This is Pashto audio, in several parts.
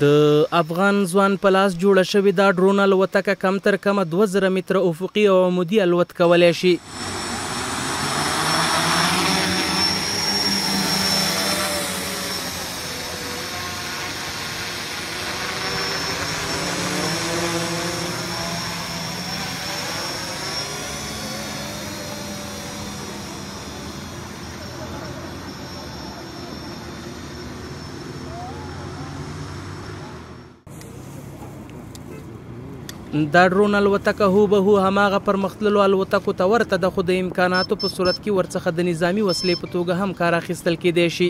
د افغان ځوان په لاس جوړه شوې دا ډرون الوتکه کم تر کمه 2000 متره افقي او عمودي الوت کولی شي. دا ډرون الوتکه هوبهو هماغه پرمختللو الوتکو ته ورته ده، خو د امکاناتو په صورت کې ورڅخه د نظامي وسلې په توګه هم کار اخیستل کیدی شي.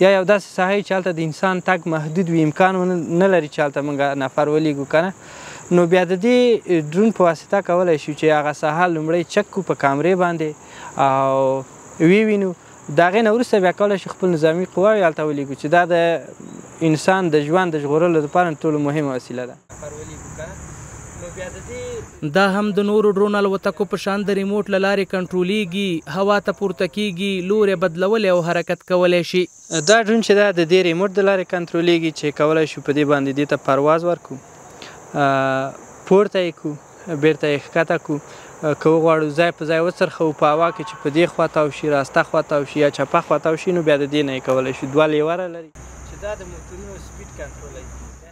یا یو داسې ساحه چې هلته د انسان تګ محدود وي، امکان نه لري چې هلته موږ نفر ولیږو که نه، نو بیا د دې ډرون په واسطه کولی شو چې هغه ساحه لومړی چک کړو په کامرې باندې او ووینو، د هغې نه وروسته بیا کولی شو خپل نظامي قواوې هلته ولیږو چې دا د انسان د ژوند د ژغورلو لپاره ټولو مهمه وسیله ده. دا هم د نورو ډرون الوتکو په شان د ریموټ له لارې کنټرولیږي، هوا ته پورته کیږي، لوری بدلولی او حرکت کولی شي. دا ډرون چې ده د دې ریموټ د لارې کنټرولیږي چې کولی شو په دې باندې دې ته پرواز ورکړو، پورته یې کړو، بیرته یې ښکته کړو، که وغواړو ځای په ځای وڅرخوو په هوا کې چې په دې خوا تاو شي، راسته خوا تاو شي یا چپه خوا تاو شي، نو بیا د دې نه یې کولی شو. 2 لیوره لري چې دا د موټرونو سپیډ کنټرولوي.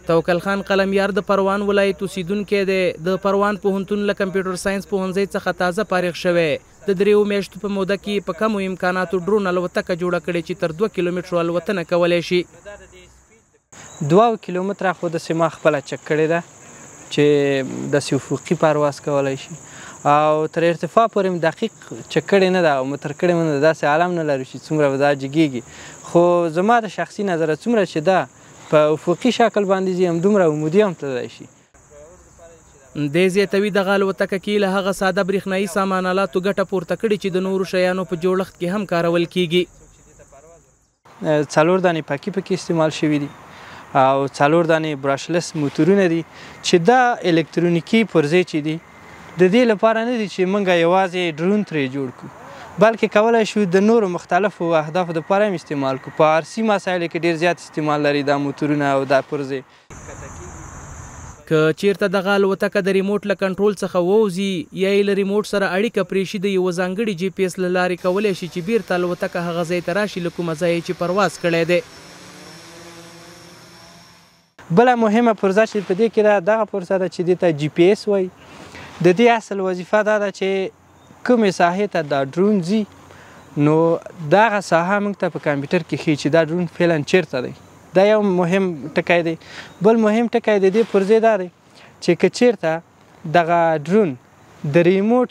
توکل خان قلمیار د پروان ولایت اوسیدونکی دی. د پروان پوهنتون له کمپیوټر ساینس پوهنځي څخه تازه فارغ شوی. د 3 میاشتو په موده کې په کمو امکاناتو ډرون الوتکه جوړه کړې چې تر 2 کیلومترو الوتنه کولی شي. 2 کیلومتره خو داسې ما خپله چک کړې ده چې داسې افقي پرواز کولی شي، او تر ارتفاع پورې مې دقیق چک کړې نه ده او متر کړې مې نه ده، داسې عالم نه لرو چې څومره به دا جګېږي، خو زما د شخصي نظره څومره چې ده په افقي شکل باندې ځي همدومره عمودي هم تللی شي. دې زیاتوي دغه الوتکه کې له هغه ساده برېښنایي سامان آلاتو ګټه پورته کړې چې د نورو شیانو په جوړښت کې هم کارول کیږي. 4 دانې پکې پکې استعمال شوي دي او 4 دانې براشلس موتورونه دي چې دا الکترونیکي پرزې چې دي د دې لپاره نه دي چې موږ یوازې ډرون ترې جوړ کړو، بلکې کولی شو د نورو مختلفو اهدافو دپاره هم استعمال کړو. په عرصي مسایلو کې ډېر زیات استعمال لري دا موتورونه او دا پرزې. که چیرته دغه الوتکه د ریموټ له کنټرول څخه ووځي یا یې له ریموټ سره اړیکه پرې شي، د یوه ځانګړي جی پي ایس له لارې کولی شي چې بیرته الوتکه هغه ځای ته راشي له کومه ځایه چې پرواز کړی دی. بله مهمه پرزه چې په دې کې ده دغه پرزه ده چې دې ته جی پی ایس وایي. د دې اصل وظیفه دا ده چې کومې ساحې ته دا ډرون ځي نو دغه ساحه موږ ته په کمپیوټر کې ښیي چې دا ډرون فعلا چیرته دی. دا یو مهم ټکی دی. بل مهم ټکی د دې پرزې دا دی چې که چیرته دغه ډرون د ریموټ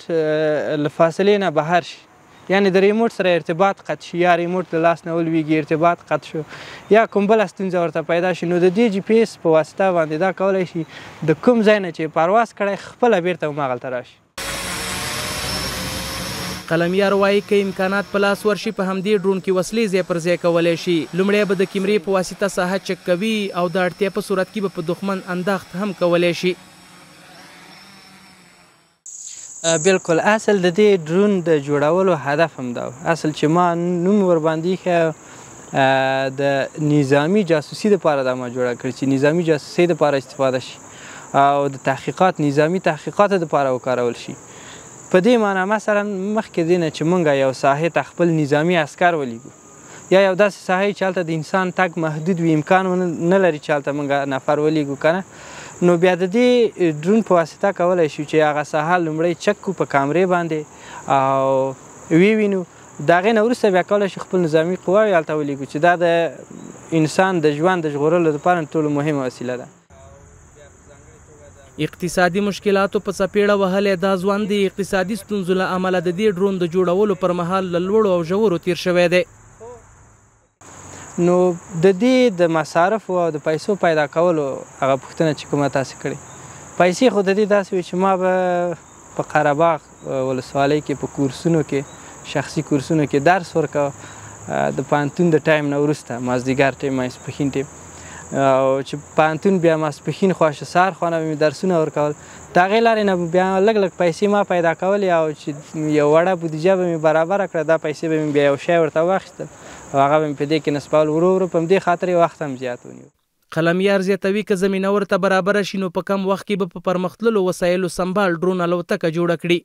له فاصلې نه بهر شي، یعنی د ریموټ سره ارتباط قطع شي یا ریموټ له لاس نه ولویږي ارتباط قطع شو یا کوم بله ستونزه ورته پیدا شي، نو د دې جی پی ایس په واسطه باندې دا کولی شي د کوم ځای نه چې پرواز کړی خپله بیرته هماغلته راشي. قلمیار وایي که امکانات په لاس ورشي په همدې ډرون کې وسلې ځای پر ځای کولی شي. لومړی به د کیمرې په واسطه ساحه چک کوي او د اړتیا په صورت کې به په دښمن انداخت هم کولی شي. بلکل اصل د دې ډرون د جوړولو هدف هم دا اصل چې ما نوم ورباندې ایښی د نظامي جاسوسي دپاره دا ما جوړه کړې چې نظامي جاسوسۍ دپاره استفاده شي او د تحقیقات نظامي تحقیقاتو دپاره وکارول شي. په دې معنی مثلا مخکې دې نه چې موږ یو ساحې ته خپل نظامي عسکر ولیږو یا یو داسې ساحې چې هلته د انسان تګ محدود وي، امکان نه لري چې هلته موږ نفر ولیږو که نه، نو بیا د دې ډرون په واسطه کولی شو چې هغه ساحه لومړی چک کړو په کامرې باندې او ووینو، د هغې نه وروسته بیا کولی شو خپل نظامي قواوې هلته ولیږو چې دا د انسان د ژوند د ژغورلو لپاره ټولو مهمه وسیله ده. اقتصادي مشکلاتو په څپېړه وهلی دا ځوان د اقتصادي ستونزو له امله د دې ډرون د جوړولو پر مهال له لوړو او ژورو تیر شوی دی. نو د دې د مصارفو او د پیسو پیدا کولو هغه پوښتنه چې کومه تاسې کړې، پیسې خو د دې داسې وي چې ما به په قره باغ ولسوالۍ کې په کورسونو کې شخصي کورسونو کې درس ورکوه د پوهنتون د ټایم نه وروسته مازدیګر ټایم ماسپښین ټایم، او چې پوهنتون بیا ماسپښین خواشه سهار خوا نه به مې درسونه ورکول، د هغې لارې نه بیا لږ لږ پیسې ما پیدا کولې او چې یو وړه بودیجه به مې برابره کړه، دا پیسې به مې بیا یو شی ورته واخیستل او هغه به مې په دې کې نصبول ورو ورو په همدې خاطر یې وخت هم زیات ونیو. قلمیار زیاتوي که زمینه ورته برابره شي نو په کم وخت کې به په پرمختللو وسایلو سمبال ډرون الوتکه جوړه کړي.